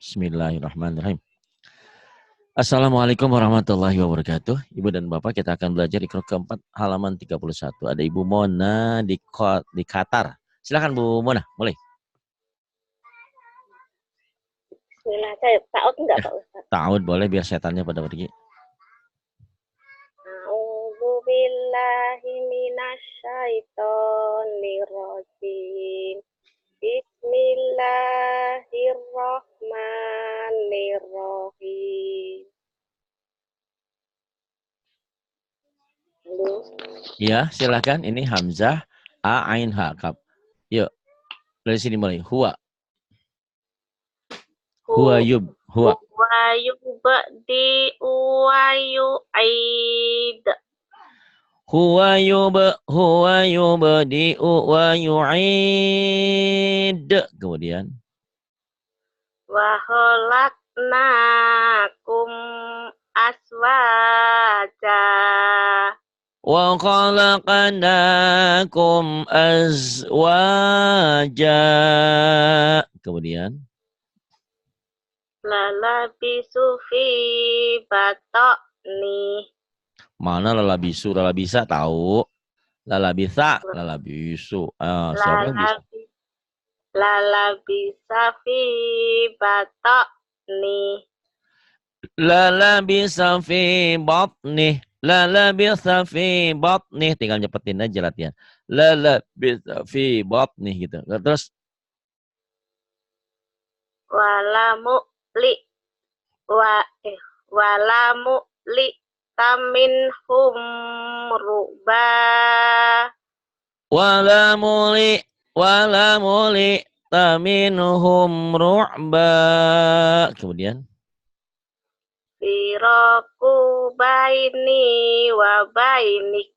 Bismillahirrahmanirrahim. Assalamualaikum warahmatullahi wabarakatuh. Ibu dan Bapak, kita akan belajar Iqra keempat halaman 31. Ada Ibu Mona di Qatar. Silakan Bu Mona, mulai. Bismillah, saya ta'ud enggak Pak Ustaz? Ta'ud boleh biar setannya pada pergi. A'udzu billahi minasyaitonir rajim. Bismillahirrahmanirrahim. Halo. Ya, silakan. Ini Hamzah, A, Ain, Ha, Kaf. Yuk, dari sini mulai. Huwa. Huwa yub. Huwa. Wa yubdi wa yu'id. Huwa yubdi'u wa yu'id. Kemudian. Wa khalaqnakum aswaja. Wa khalaqnakum azwaja. Kemudian. Lalabisu fi batni. Mana lalabisu? Lalabisa tahu. Lalabisa, lalabisu. Siapa yang bisa? Lalabisa fi batni. Lalabisa fi batni. Lalabisa fi batni. Tinggal nyepetin aja latihan. Lalabisa fi batni gitu. Terus. Walamu li tamin ruba. Walamuli taminhum ru'ba. Kemudian. Firaku baini wa bainik.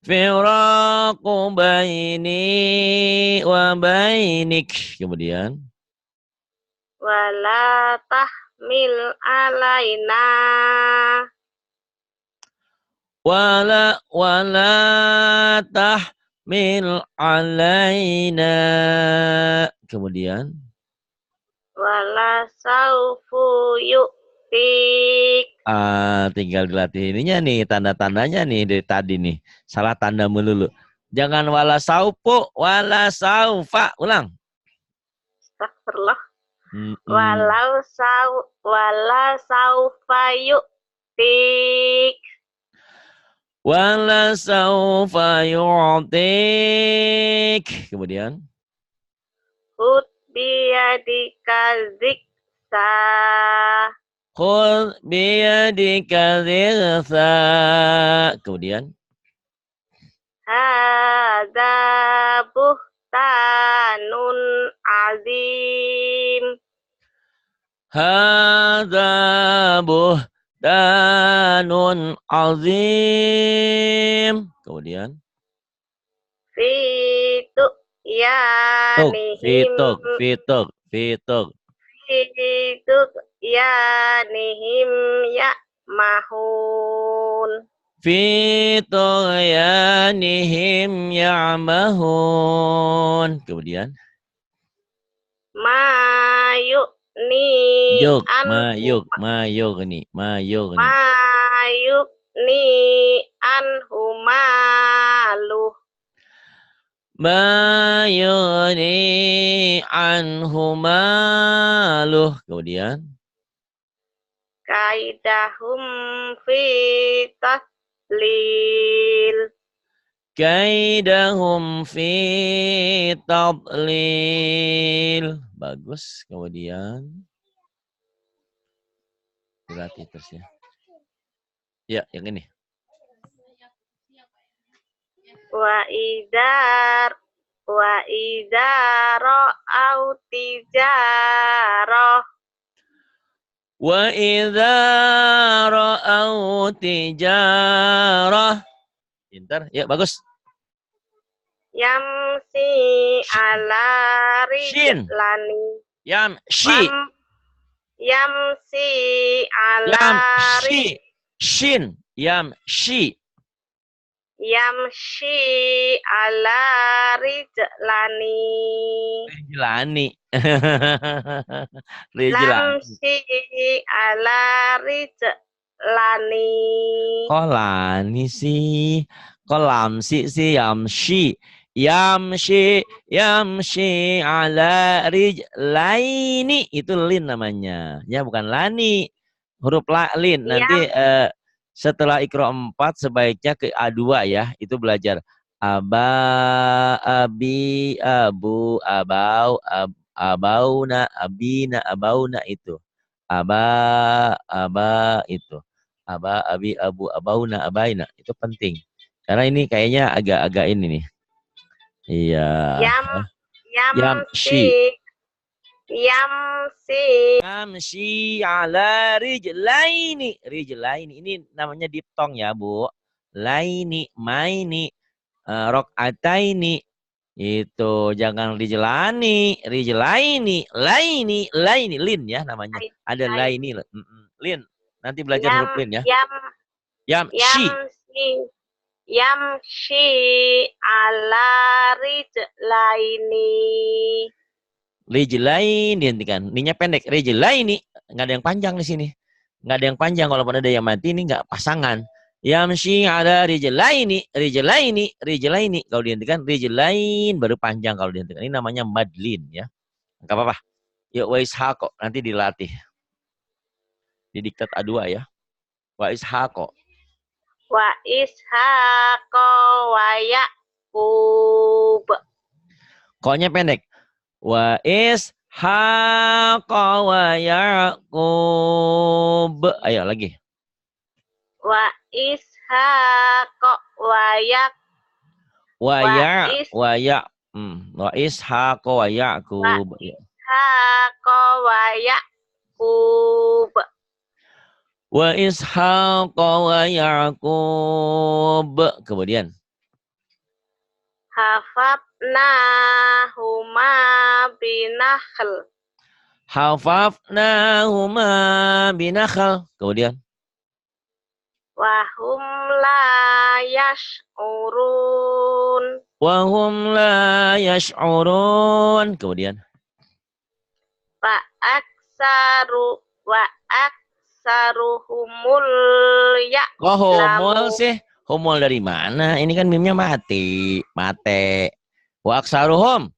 Firaku baini wa bainik. Kemudian. Wala tahmil alaina. Wala tahmil alaina. Kemudian. Wala saufu yu'tik. Tinggal dilatih ininya nih, tanda-tandanya nih dari tadi nih. Salah tanda melulu. Jangan wala saufu, wala saufa. Ulang. Astagfirullah. Wala saufa yu'tik. Wala saufa yu'tik. Kemudian. Khud biyadika ziksa. Khud biyadika ziksa. Kemudian. Hadza buhtanun azim. Hadza buhtanun azim. Kemudian. Fituk yanihim. Fituk. Fituk yanihim ya'mahun. Fituk yanihim ya'mahun. Kemudian. Mayukni anhu maluh. Mayuni anhu maluh. Kemudian. Kaidahum fi tadlil. Kaidahum fi tadlil. Bagus. Kemudian. Berarti terus ya. Ya, yang ini. Wa idza ra'au tijarah. Wa idza ra'au tijarah. Pintar. Ya, bagus. Yamsi ala rijlani. Yamsi ala Shin. Yamsi. yamshi ala rijlani. Rijlani. Rijlani. Lamsi ala rijlani. Kok lani sih? Kok lamsi sih? Yamshi. Yamshi. Yamshi ala rijlaini. Itu lin namanya. Ya bukan lani. Huruf lin. Nanti Yam setelah ikro 4 sebaiknya ke A2 ya. Itu belajar. Aba, abi, abu, abau, abauna, abina, abauna itu. Aba itu. Aba, abi, abu, abauna, abaina. Itu penting. Karena ini kayaknya agak-agak ini nih. Iya. yam yamsi Yamshi. yamsi Yamshi ala rijlaini. Rijlaini. Ini namanya diftong ya, Bu. Laini, maini, rokataini. Itu jangan rijlani, rijlaini, laini, lin ya namanya. Ada laini, lin. Nanti belajar yam huruf lin ya. yam Yamshi. yamsi yamshi ala rijlaini. Rijlain dihentikan. Ininya pendek. Rijlaini. Nggak ada yang panjang di sini. Nggak ada yang panjang. Walaupun ada yang mati ini nggak pasangan. Yamshi ada rijlaini. Rijlaini. Rijlaini. Kalau dihentikan rijlain baru panjang kalau dihentikan. Ini namanya madlin ya. Nggak apa-apa. Yuk wa ishaqo. Nanti dilatih. Di diktat A2 ya. Wa ishaqo. Wa ishaqo wa yaqub. Koknya pendek. Wa ishaqa wa yaqub. Ayo lagi. Wa ishaqo wa yaqub. Wa ishaqa wa yaqub. Ishaqo wa yaqub. Wa ishaqa wa yaqub. Kemudian Hafafnahuma binakhl. hafafnahuma binakhal. Kemudian Wahum la yash'urun. wahum la yash'urun. Kemudian Wa aksaruhumul kok humul ya'lamu. sih? Humul dari mana? Ini kan mimnya mati. Mate. Wa aksaruhum.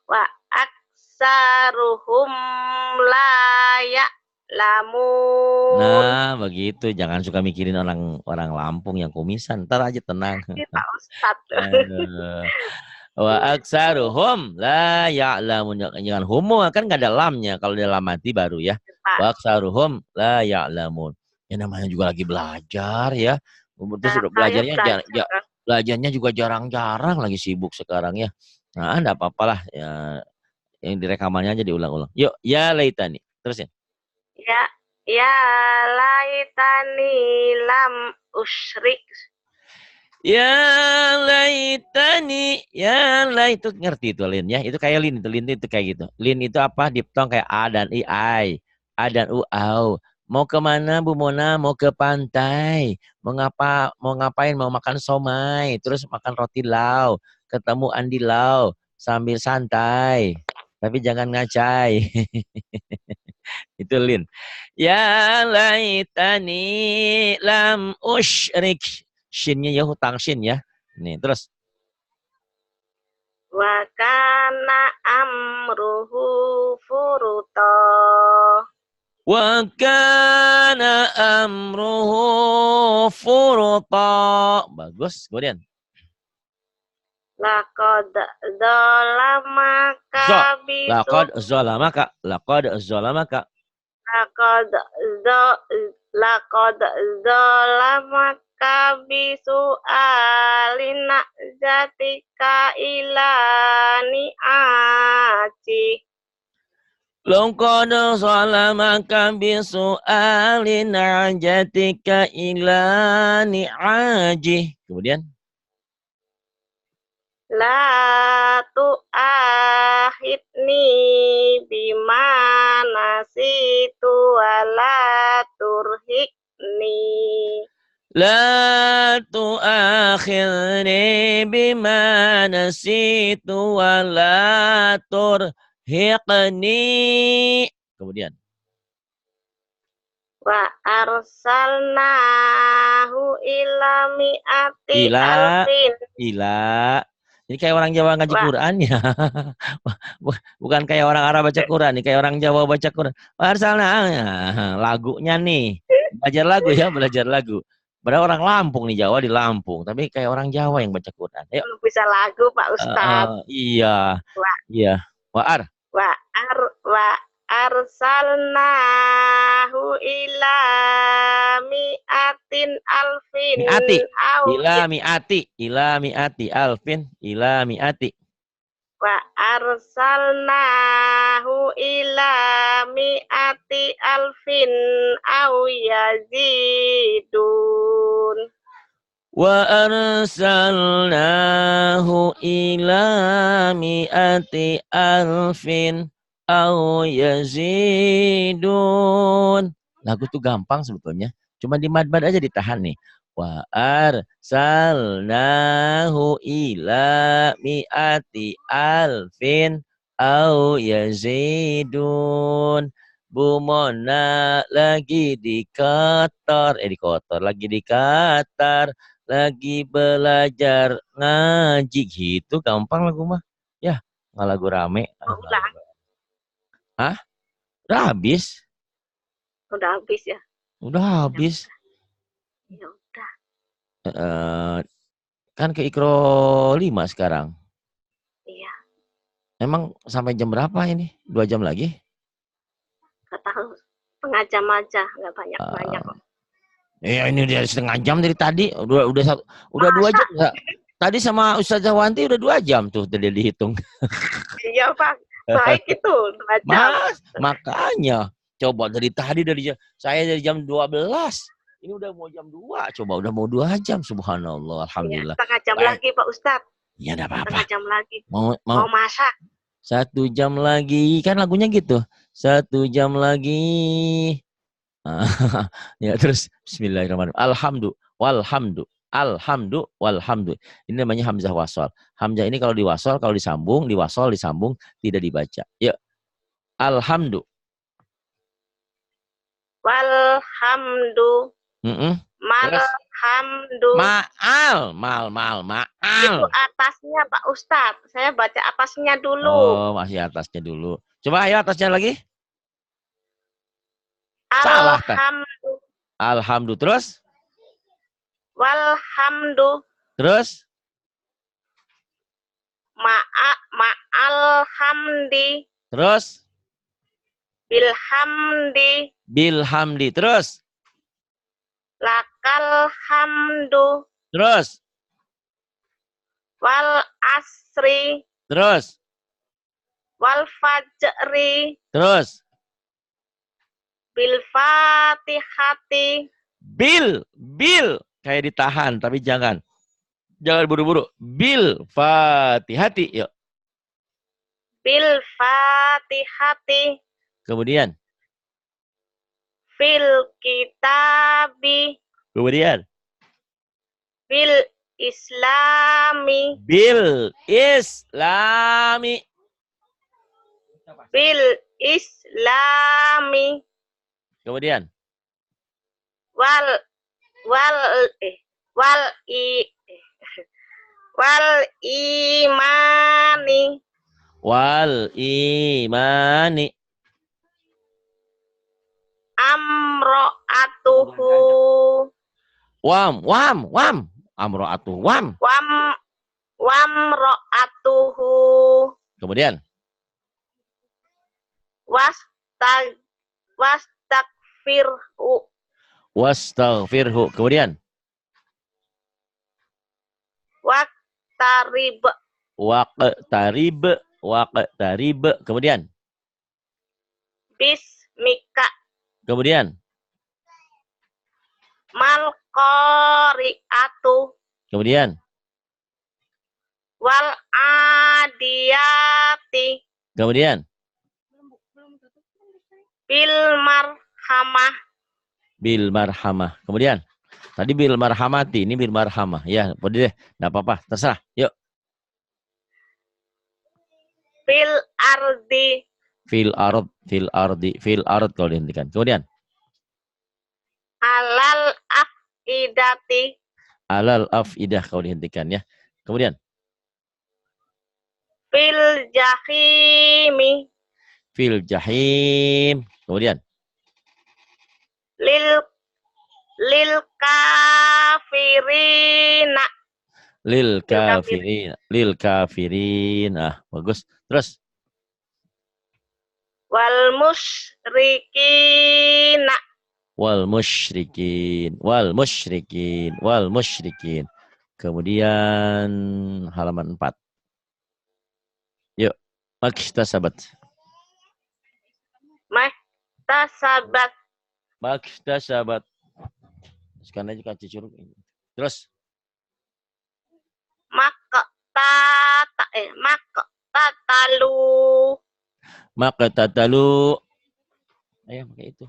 Wa aksaruhum la ya'lamun. Nah, begitu. Jangan suka mikirin orang Lampung yang kumisan. Ntar aja tenang. Ini Pak Ustadz. Wa aksaruhum la ya'lamun. Jangan humul kan nggak ada lamnya. Kalau ada lam mati baru ya. Wa aksaruhum la ya'lamun. Ya namanya juga lagi belajar ya. Terus belajarnya juga jarang-jarang lagi sibuk sekarang ya. Nah, enggak apa-apalah ya. Yang direkamannya aja diulang-ulang. Yuk, ya laitani. Terusin. Ya laitani lam usyrik. Ya laitani, itu ngerti itu Lin ya. Itu kayak Lin itu kayak gitu. Lin itu apa? Diftong kayak A dan I, A dan U, au. Mau kemana Bu Mona? Mau ke pantai. Mau ngapain? Mau makan somai. Terus makan roti lau. Ketemu Andi lau. Sambil santai. Tapi jangan ngacai. Itu Lin. Ya laitani lam usyrik. Shinnya ya hutang shin ya. Nih terus. Wa kana amruhu furuta. Wa kana amruhu furuta. Bagus. Kemudian. Laqad zalamaka bisu. Laqad zalamaka. Laqad zalamaka bisu alina zatika ilani aci. Laqad zalamaka bisu'alin ajatika ila ni'aji. Kemudian. La tu'ahidni bima nasitu wa la turhikni. La tu'akhirni bima nasitu wa la turhiqni. Kemudian. Wa arsalnahu ila mi'ati Ila. alfin. Ila. Ini kayak orang Jawa ngaji Wa Quran ya. Bukan kayak orang Arab baca Quran. Ini kayak orang Jawa baca Quran. Arsalna. Lagunya nih. Belajar lagu ya. Belajar lagu. Padahal orang Lampung nih. Jawa di Lampung. Tapi kayak orang Jawa yang baca Quran. Ayo. belum bisa lagu Pak Ustadz. Iya. Wa Iya. Wa'ar. wa arsalnahu ila mi'atin alfin Mi'ati. au Ila mi'ati. Ila mi'ati. Alfin. Ila mi'ati. wa arsalnahu ila mi'ati alfin au yazidun. Wa arsalnahu ila mi'ati alfin au yazidun. Lagu tuh gampang sebetulnya. Cuma di mad-mad aja ditahan nih. Wa arsalnahu ila mi'ati alfin au yazidun. Bu Mona lagi di Qatar. Lagi di Qatar. Lagi belajar ngaji gitu, gampang lagu mah. Ya, nggak lagu rame. Ulang. Hah? Udah habis? Udah habis ya? Udah habis. Ya udah. Kan ke Ikro 5 sekarang. Iya. Emang sampai jam berapa ini? 2 jam lagi? Gak tahu. Setengah jam aja, nggak banyak-banyak. Ini udah setengah jam dari tadi. Udah 2 jam. Tadi sama Ustazah Wanti udah 2 jam tuh tadi dihitung. Iya Pak, baik itu 2 jam. Mas, makanya coba dari tadi saya dari jam 12. Ini udah mau jam 2. Coba udah mau 2 jam. Subhanallah, alhamdulillah. Ya, setengah jam lagi Pak Ustadz. Ya enggak apa-apa. Setengah jam lagi. Mau masak. 1 jam lagi. Kan lagunya gitu. 1 jam lagi. Ya terus bismillahirrahmanirrahim. Walhamdu. Ini namanya hamzah wasol. Hamzah ini kalau diwasol, kalau disambung, disambung, tidak dibaca. Ya. Alhamdu. Walhamdu. Malhamdu. Maal. Itu atasnya Pak Ustadz. Saya baca atasnya dulu. Oh, masih atasnya dulu. Coba ayo atasnya lagi. Salah kan? Alhamdu. Terus? Walhamdu. Terus? Ma'alhamdi. Terus? Bilhamdi. Terus? Lakal hamdu. Terus? Wal asri. Terus? Wal fajri. Terus? Bil fatihati. Bil. Kayak ditahan, tapi jangan buru-buru. Bil fatihati. Yuk. Bil fatihati. Kemudian? Fil kitabi. Kemudian? Bil islami. Bil islami. Bil islami. Kemudian? Wal imani. Wal imani. Amro'atuhu. Wam. Amro'atuhu. Wamro'atuhu. Kemudian? Wastaghfirhu. Kemudian? Waqtarib. Kemudian? Bismika. Kemudian? Malqari'atu. Kemudian? Wal adiyati. Kemudian? Bil marhamah. Bil marhamah. Kemudian? Tadi bil marhamati, ini bil marhamah. Ya, boleh deh. Enggak apa-apa, terserah. Yuk. Fil ardi. Fil ardi, fil ard kalau dihentikan. Kemudian Alal afidati. alal afidah kalau dihentikan ya. Kemudian Fil jahimi. fil jahim. Kemudian Lil lil kafirina. lil Lil kafir. kafirin, lil kafirin. Ah, bagus. Terus Wal musyrikina. wal musyrikin, wal musyrikin, wal musyrikin. Kemudian halaman 4. Yuk, maktasabat. Maktasabat. Maktasabat. Sekarang aja kaca curug ini. Terus Maktatalu. maktatalu. Ayo pakai itu.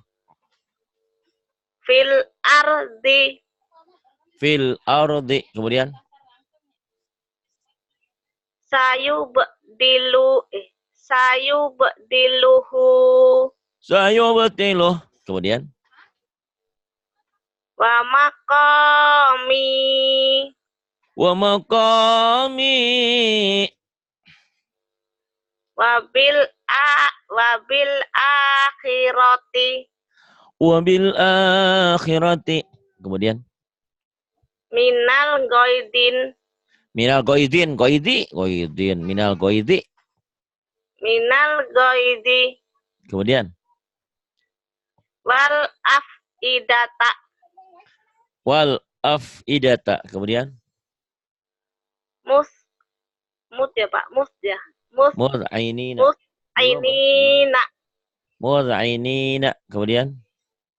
Fil ardi. Fil ardi. Kemudian sayubdiluhu. saya betilu. Kemudian Wa maqami. wa maqami. Wabil akhirati. Wabil akhirati. Kemudian Minal goidin. minal goidin, goidin, minal goidi. Minal goidi. Kemudian Wal afidata. wal afidata. Kemudian Mus ya Pak, mus ya. mud'ainina. Ainina. Mud'ainina. Kemudian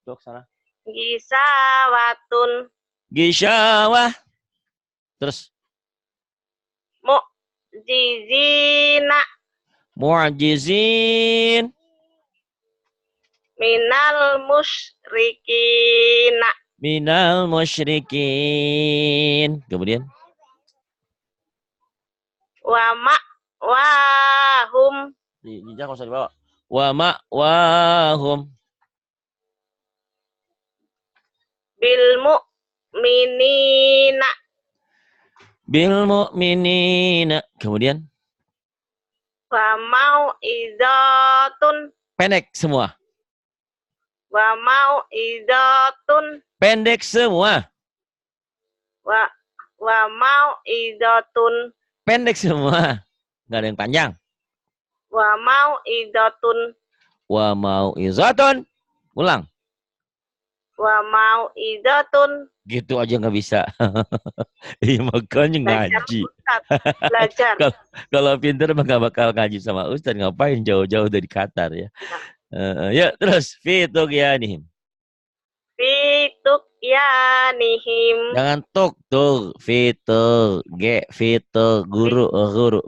untuk sana. Gisawatun. Gisyawah. Terus Mu'jizina. mu'jizin. Minal musyrikina. Minal musyrikin. Kemudian Wahum. Jejak usah dibawa. Wa ma'wahum. Bil mu'minina. Bil mu'minina. Kemudian Wa mau'izatun. pendek semua. Wa mau'izatun. Pendek semua. Wa mau'izatun. Pendek semua. Nggak ada yang panjang. Wa mau'izatun. Wa mau'izatun. Ulang. Wa mau'izatun. Gitu aja nggak bisa. Iya makanya ngaji. Belajar. Kalau pinter mah nggak bakal ngaji sama Ustaz. Ngapain jauh-jauh dari Qatar ya. Ya terus. Fituqyanihim. Fituqyanihim. Jangan tuk tuh. Fitur. Guru.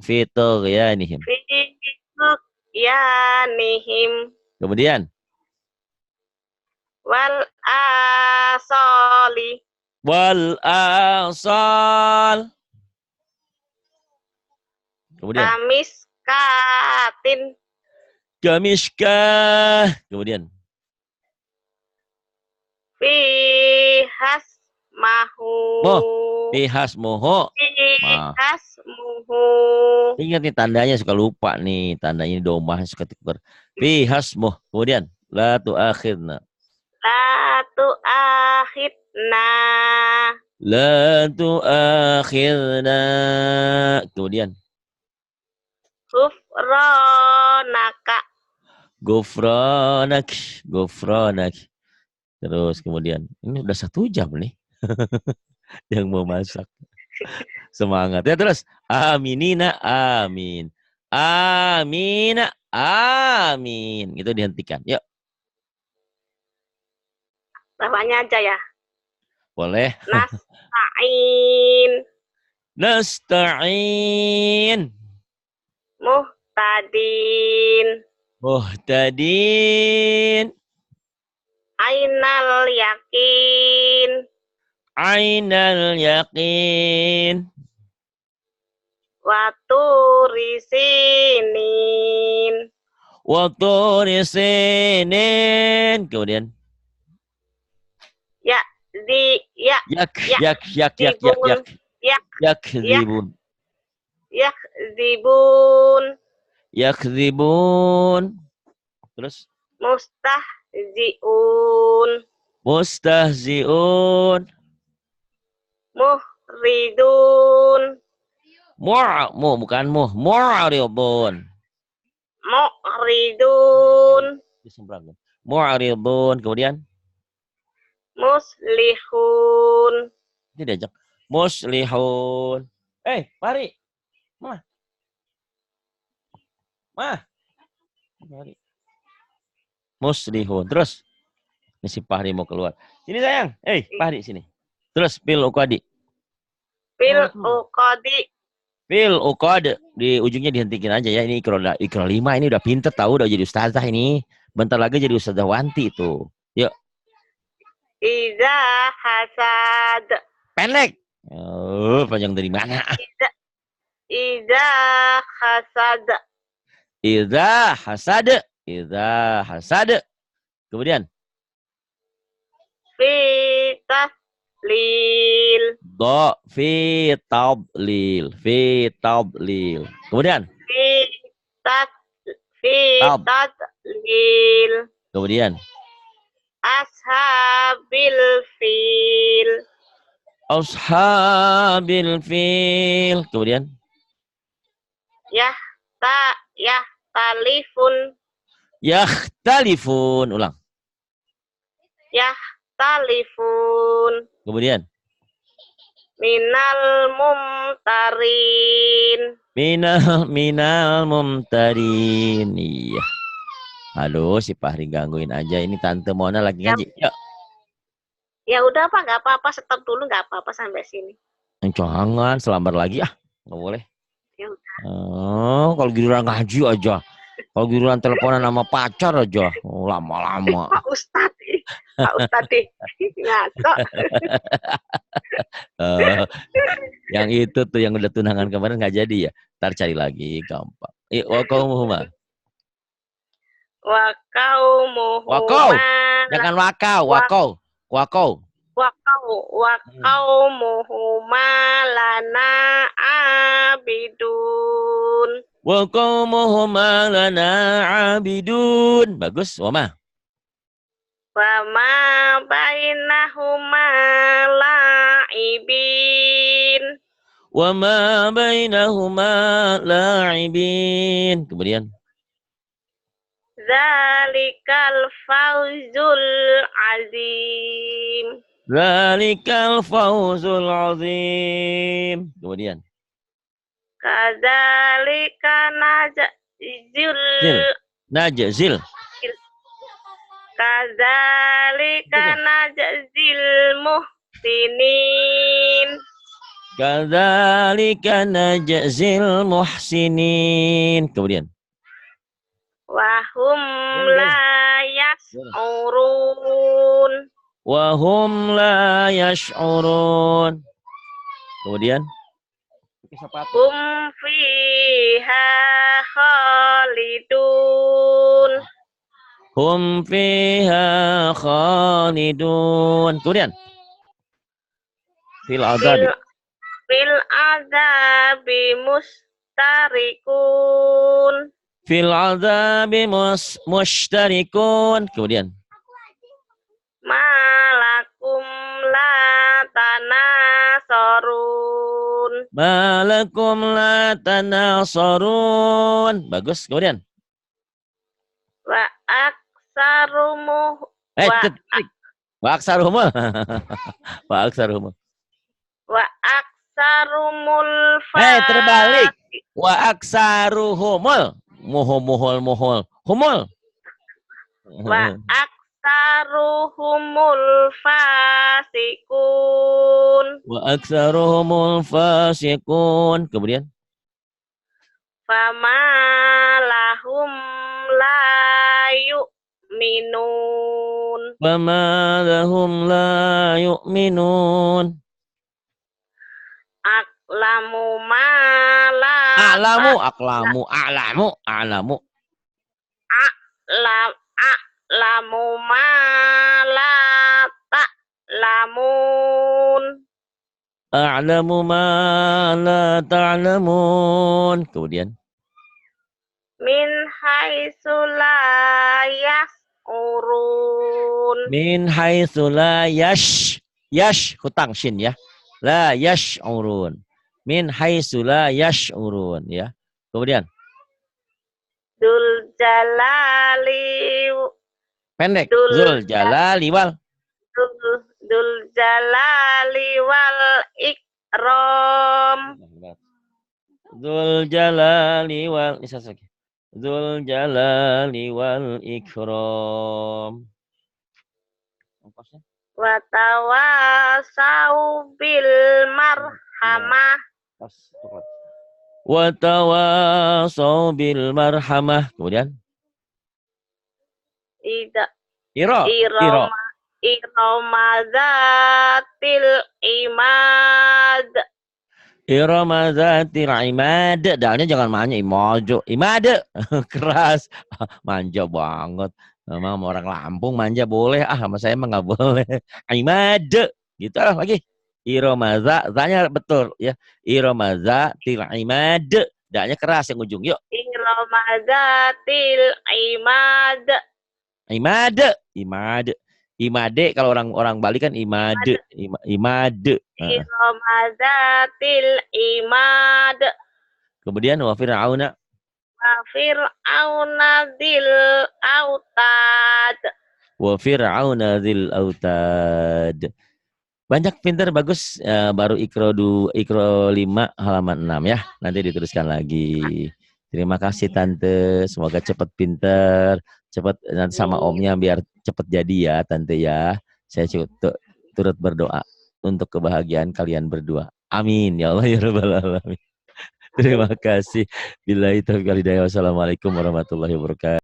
Fituqyanihim. Fituqyanihim. Kemudian. Wal asoli. Wal asal. Kemudian. Kamiskatin. Kamishkah. Kemudian. Fihas mahu. Pihas moho. Fihas muhu. Ingat nih tandanya suka lupa nih. Tandanya ini domah suka tikbar. Pihas moh. Kemudian. La tu'akhirna. La tu'akhidna. La tu'akhirna. Kemudian. Gufronaka. Gufranak. Terus kemudian. Ini udah 1 jam nih. Yang mau masak. Semangat. Ya terus. Aminina. Amin. Amina. Amin. Itu dihentikan. Yuk. Bawahnya aja ya. Boleh. Nasta'in. Nasta'in. Muhtadin. Muhtadin. Ainal yakin. Ainal yaqin. Wa turi sinin. Wa turi sinin. Kemudian. Ya, ya, Yak. zibun. Yakzibun. Ya, zibun. Yakzibun. Terus. Mustahziun. Mustahziun. Muhridun. Bukan mu'ridun. Mu'ridun. Mu'ridun. Kemudian. Muslihun. Ini diajak. Muslihun. Pari. Mari. Muslihun. Terus. Ini si Fahri mau keluar. Sini sayang. Fahri sini. Terus pil uqadi. Fil uqadi. Fil uqad. Di ujungnya dihentikan aja ya. Ini ikro 5 ini udah pinter tahu. Udah jadi ustazah ini. Bentar lagi jadi ustazah Wanti itu. Yuk. Iza hasad. Pendek. Oh, panjang dari mana? Iza hasad. Iza hasad. Iza hasad. Kemudian. Fi taslil. Fi tablil. Fi tablil. Kemudian. Fi taslil. Kemudian. Ashabil fil. Ashabil fil. Kemudian. Talifun. Yakhtalifun. Ulang. Talifun. Kemudian. Minal mumtarin. Minal mumtarin. Iya. Aduh, si Fahri gangguin aja. Ini Tante Mona lagi ngaji. Yuk. Ya udah Pak, nggak apa-apa. Stop dulu, nggak apa-apa sampai sini. Jangan, selambar lagi nggak boleh. Ya udah. Oh, kalau giliran ngaji aja. Kalau giliran teleponan sama pacar aja. Lama-lama. Pak Ustadz ngaco. Yang itu tuh yang udah tunangan kemarin nggak jadi ya. Ntar cari lagi, gampang. Wakaumuhuma. Wakaumuhuma. Jangan wakau. Wakaumuhuma lana abidun. Wakaumuhuma lana abidun. Bagus, Wama. Wama bainahuma la'ibin. Wama bainahuma la'ibin. Kemudian. Zalikal fawzul azim. Zalikal fawzul azim. Kemudian. Kadzalika Najzil. Kadzalika najzil muhsinin. Kadzalika najzil muhsinin. Kemudian. Wahum la yash'urun. Wahum la yash'urun. Kemudian. Hum fiha khalidun. Hum fiha khalidun. Kemudian. Fil azabi mustarikun. Fil azabi mustarikun. Kemudian. Malakum la tanasarun. Malakum la tanasarun. Bagus. Kemudian. Wa aksarumuh. Wa aksaruhum. Wa aksaruhum. Wa aksarumul Terbalik. Wa aksaruhumul. Muhul. Humul. Wa aksaruhumul fasikun. Wa aksaruhumul fasikun. Kemudian. Fama lahum la yu'minun. فما لهم لا يؤمنون A'lamu ma la أعلم أقلام أعلم ta'lam a'lamu ma la ta'lamun أعلم ما لا تعلمون. Kemudian min haitsu la yas'urun min haitsu la yash hutang shin ya. La yash'urun. Min haitsu la yash'urun ya. Kemudian dul jalali pendek dul Zul jalali wal dul jalali wal ikram Zul jalali wal Zul jalali wal ikram. wa tawasau bil marhamah Wa tawasaw bil marhamah. Kemudian ida iro irama irama zatil imad Irama zatil imad. Dalnya jangan manja imojo. Imade. Keras. Manja banget. Memang orang Lampung manja boleh. Sama saya emang nggak boleh. Imade. Gitu lah lagi. Irama zanya betul ya. Irama zatil imad. Dalnya keras yang ujung. Yuk. irama zatil imad Imade kalau orang Bali kan imade. irama zatil imad Kemudian wa fir'auna wa fir'auna dzil autad wa fir'auna dzil autad. Banyak pinter bagus, baru ikro 5 halaman 6 ya. Nanti diteruskan lagi. Terima kasih Tante, semoga cepat pinter, cepat nanti sama omnya biar cepat jadi ya Tante ya. Saya turut berdoa untuk kebahagiaan kalian berdua. Amin ya Allah ya rabbal alamin. Terima kasih. Billahi taufiq wal hidayah. Wassalamualaikum warahmatullahi wabarakatuh.